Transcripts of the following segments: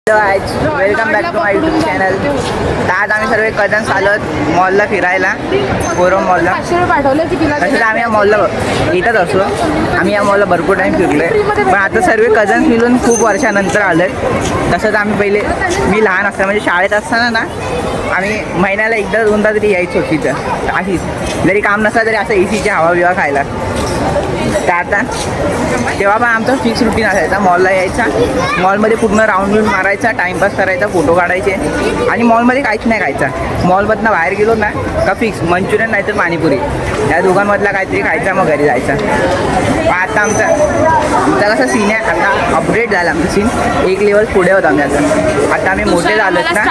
Welcome back to my YouTube channel. तर आज आम्ही सर्व कझन्स आलोत मॉलला फिरायला, कोरम मॉलला. तसंच आम्ही या मॉलला इथंच असतो. आम्ही या मॉलला भरपूर टाईम फिरलोय, पण आता सर्व कझन्स मिळून खूप वर्षानंतर आलोय. तसंच आम्ही पहिले मी लहान असताना म्हणजे शाळेत असताना ना आम्ही महिन्याला एकदा दोनदा तरी यायचो तिथं. अशीच जरी काम नसलं तरी असं एसीची हवा बिवा खायला. तर आता तेव्हा पण आमचं फिक्स रुटीन असायचा मॉलला यायचा, मॉलमध्ये पूर्ण राऊंड बिऊंड मारायचा, टाईमपास करायचा, फोटो काढायचे आणि मॉलमध्ये काहीच नाही खायचा. मॉलमधनं बाहेर गेलो ना का फिक्स मंचुरियन नाही तर पाणीपुरी, या दोघांमधला काहीतरी खायचा मग घरी जायचा. पण आता आमचा कसा सीन आहे, आता अपग्रेड झाला आमचं सीन. एक लेवल पुढे होतं आम्ही आता आम्ही मोठे झालोत ना.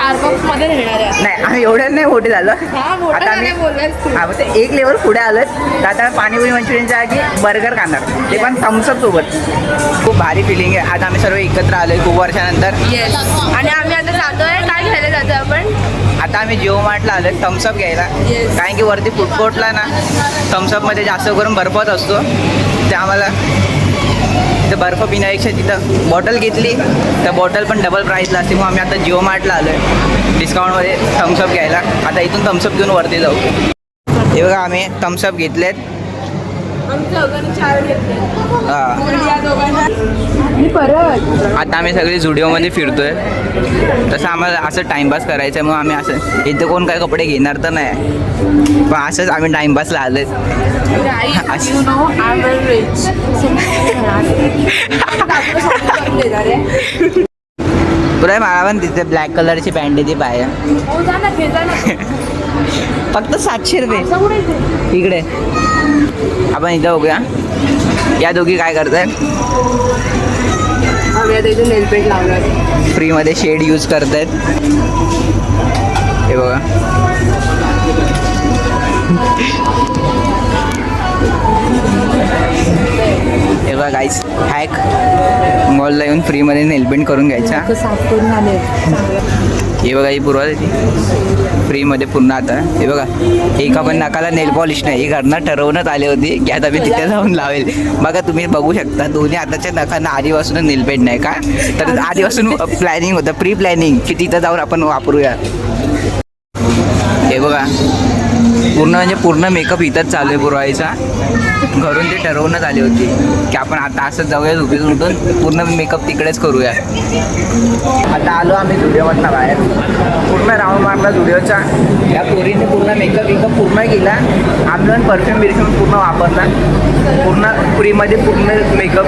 नाही आम्ही एवढ्याच नाही मोठे झालो आता आम्ही. हा मग ते एक लेवल पुढे आलोत. तर आता पाणीपुरी मंचुरियनच्या आधी बर्गर खाणार, ते पण थम्सअप सोबत. खूप भारी फिलिंग आहे. आज आम्ही सर्व एकत्र आलोय खूप वर्षानंतर. आणि आम्ही आता जातोय, काय घ्यायला जातोय आपण? आता आम्ही जिओ मार्टला आलोय थम्सअप घ्यायला, कारण की वरती फूड कोर्टला ना थम्सअपमध्ये जास्त करून बर्फच असतो. ते आम्हाला तिथं बर्फ पिण्यापेक्षा तिथं बॉटल घेतली तर बॉटल पण डबल प्राईसला असते. मग आम्ही आता जिओ मार्टला आलो आहे डिस्काउंटमध्ये थम्सअप घ्यायला. आता इथून थम्सअप घेऊन वरती जाऊ. हे बघा आम्ही थम्सअप घेतलेत. आता आम्ही सगळे झुडिओमध्ये फिरतोय. तसं आम्हाला असं टाइमपास करायचं आहे, मग आम्ही असं इथं कोण काय कपडे घेणार तर नाही, पण असंच आम्ही टाइमपासला आलोय. तुला मला पण तिथे ब्लॅक कलरची पॅन्ट ती पाहिजे. फक्त 700 रुपये. इकडे आपण इथं बघूया या दोघी काय करतायत. आम्ही आता इथे नेलपेंट लावणार, फ्रीमध्ये शेड यूज करतायत. हे बघा हे बघा गाईस, हॅक मॉलला येऊन फ्रीमध्ये नेलपेंट करून घ्यायचा. हे बघा ही पूर्वा फ्रीमध्ये पूर्ण. आता हे बघा एका पण नाकाला नेल पॉलिश नाही. ही घरनं ठरवण्यात आली होती की आता मी तिथे जाऊन लावेल. बघा तुम्ही बघू शकता दोन्ही हाताच्या नखांना आधीपासून नेलपेंट नाही का, तर आधीपासून प्लॅनिंग होतं, प्री प्लॅनिंग की तिथं जाऊन आपण वापरूया. हे बघा पूर्ण म्हणजे पूर्ण मेकअप इथंच चालू आहे पूर्वाईचा. घरून ते ठरवण्यात आली होती की आपण आता असं जाऊया झोपेतून उठून पूर्ण मेकअप तिकडेच करूया. आता आलो आम्ही झुडिओमधनं बाहेर, पूर्ण राऊंड मारला झुडिओचा. या पोरीने पूर्ण मेकअप पूर्ण केला, आमलं परफ्यूम बिरफ्यूम पूर्ण वापरला, पूर्ण फ्रीमध्ये पूर्ण मेकअप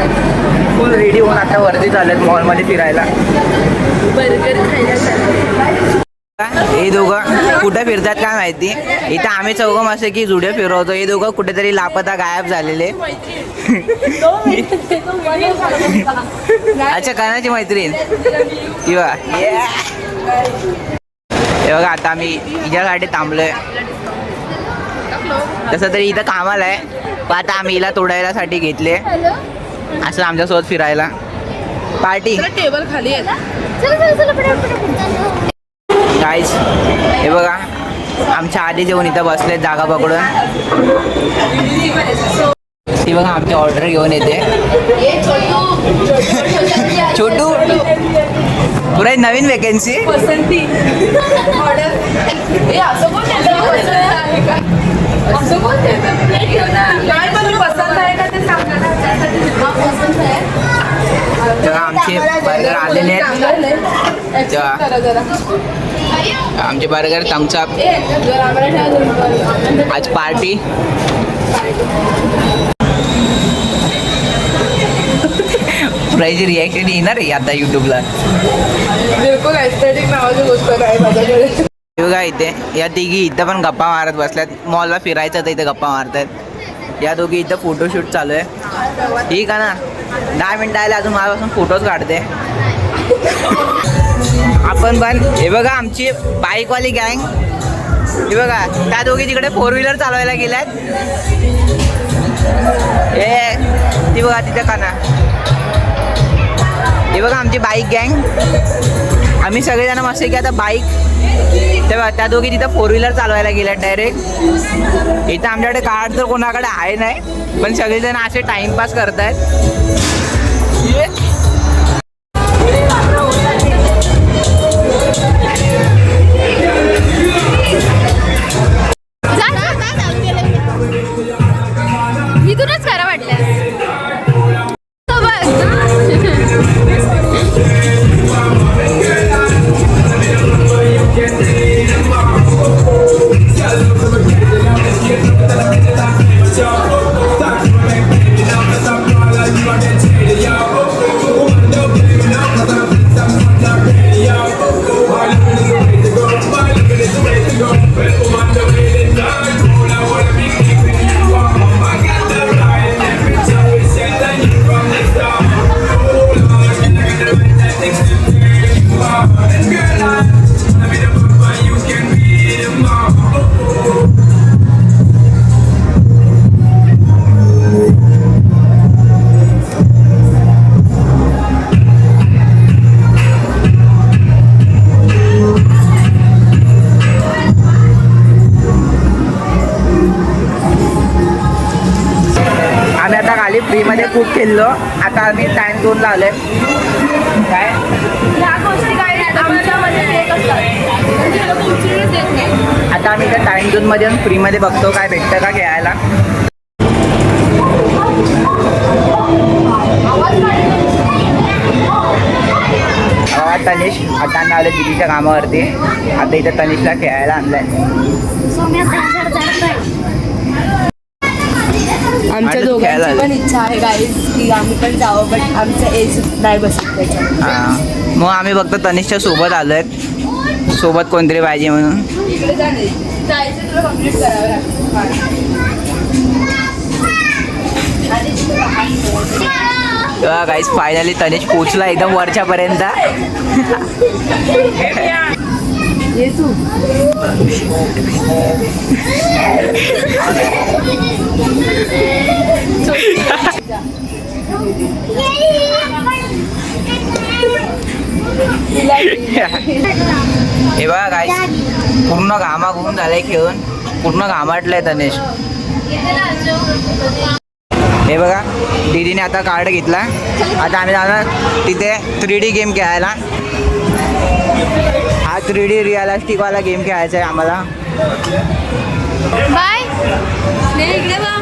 फुल रेडी होऊन आता वरती चालत मॉलमध्ये फिरायला. बर्गर खायला. हे दोघं कुठे फिरतात काय माहिती. इथं आम्ही चौघं मस्त की जुडिओ फिरवतो, हे दोघं कुठेतरी लापता गायब झालेले. अच्छा कानाची मैत्रीण किंवा हे बघा आता आम्ही हिच्यासाठी थांबलोय. तसं तरी इथं कामाला आहे, पण आता आम्ही हिला तोडायलासाठी घेतले असं आमच्यासोबत फिरायला. पार्टी टेबल खाली आहे. गाईस हे बघा आमच्या आधी जेवण इथं बसले जागा पकडून. ती बघा आमची ऑर्डर घेऊन येते. छोटू पुरा नवीन वेकेन्सी. तेव्हा आमचे बर्गर आलेले आहेत. आमचे बर्गर थम्सअप. आज पार्टी. प्राईज रिॲक्शन येणार आहे आता यूट्यूबला. बघा इथे या तिघी इथं पण गप्पा मारत बसल्यात. मॉलला फिरायचं तर इथं गप्पा मारतात. या दोघी इथं फोटोशूट चालू आहे. ठीक आहे ना, 10 मिनटं आले अजून माझ्यापासून फोटोज काढते आपण पण. हे बघा आमची बाईकवाली गँग. हे बघा त्या दोघी तिकडे 4 व्हीलर चालवायला गेल्यात. हे ती बघा तिथे काना. हे बघा आमची बाईक गँग. आम्ही सगळेजण मस्त की आता बाईक. तेव्हा त्या दोघी तिथं 4 व्हीलर चालवायला गेल्यात डायरेक्ट. इथं आमच्याकडे कार तर कोणाकडे आहे नाही, पण सगळेजण असे टाइमपास करतायत. खूप खेळलो. आता आम्ही टाइम 2ला आलोय. काय ह्या गोष्टी काय आमच्यामध्ये एक असतात म्हणजे लोक उचलूनच देत नाही. आता आम्ही त्या टाइम झोनमध्ये फ्रीमध्ये बघतो काय भेटतं का खेळायला. तनिष आता आम्ही आलो दिदीच्या कामावरती. आता इथं तनिषला खेळायला आणलंय. आमच्या आणि खेळायला दोघांची पण इच्छा आहे गाईज की आम्ही पण जावं बट आमचं एज नाही बसत त्याच्यामध्ये. हां मग आम्ही फक्त तनिषच्या सोबत आलोय. सोबत कोणतरी पाहिजे म्हणून. इकडे जायचं तुला कम्प्लीट करावं लागतं. गाईस फायनली तनिष पोचला एकदम वरच्यापर्यंत. ये तू हे बघा गाईस पूर्ण घामा घुमून झालाय खेळून. पूर्ण घामाटलंय तनिष. हे बघा दीदीने आता कार्ड घेतला. आता आम्ही जाणार तिथे 3D गेम खेळायला. हा 3D रिअलिस्टिकवाला गेम खेळायचा आहे आम्हाला. बाय इकडे बघ.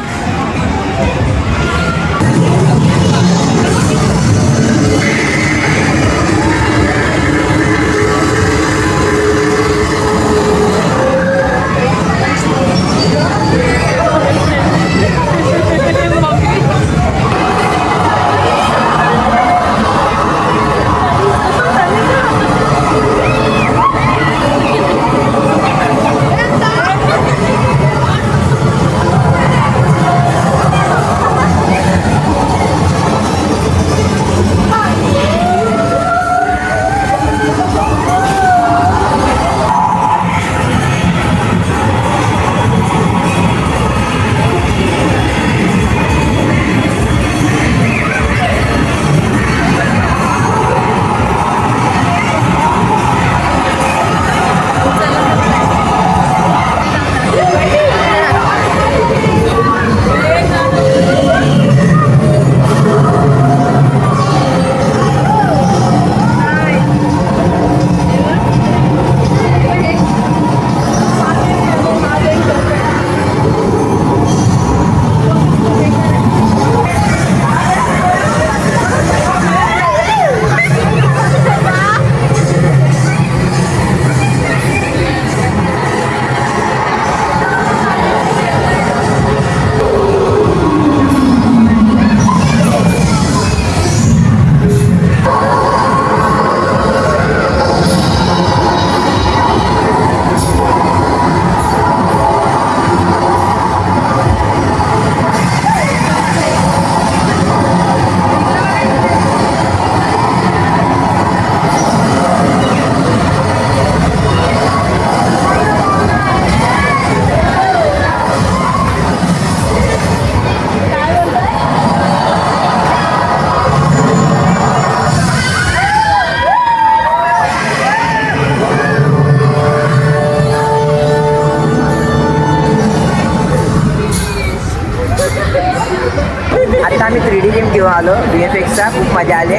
आता आम्ही 3D गेम घेऊन आलो. VFXचा खूप मजा आली.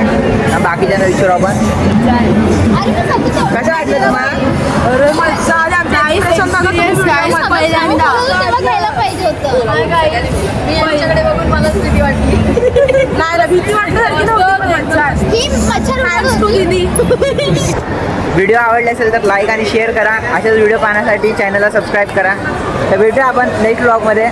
बाकीच्यांना विचारू आपण. कसं वाटलं तुम्हाला? अरे मजा आली आमच्या पहिल्यांदा मी यांच्याकडे बघून मला भीती वाटली. नाही ना भीती व्हिडिओ आवडले असेल तर लाईक आणि शेअर करा. असेच व्हिडिओ पाहण्यासाठी चॅनलला सबस्क्राईब करा. तर भेटूया आपण नेक्स्ट व्लॉगमध्ये.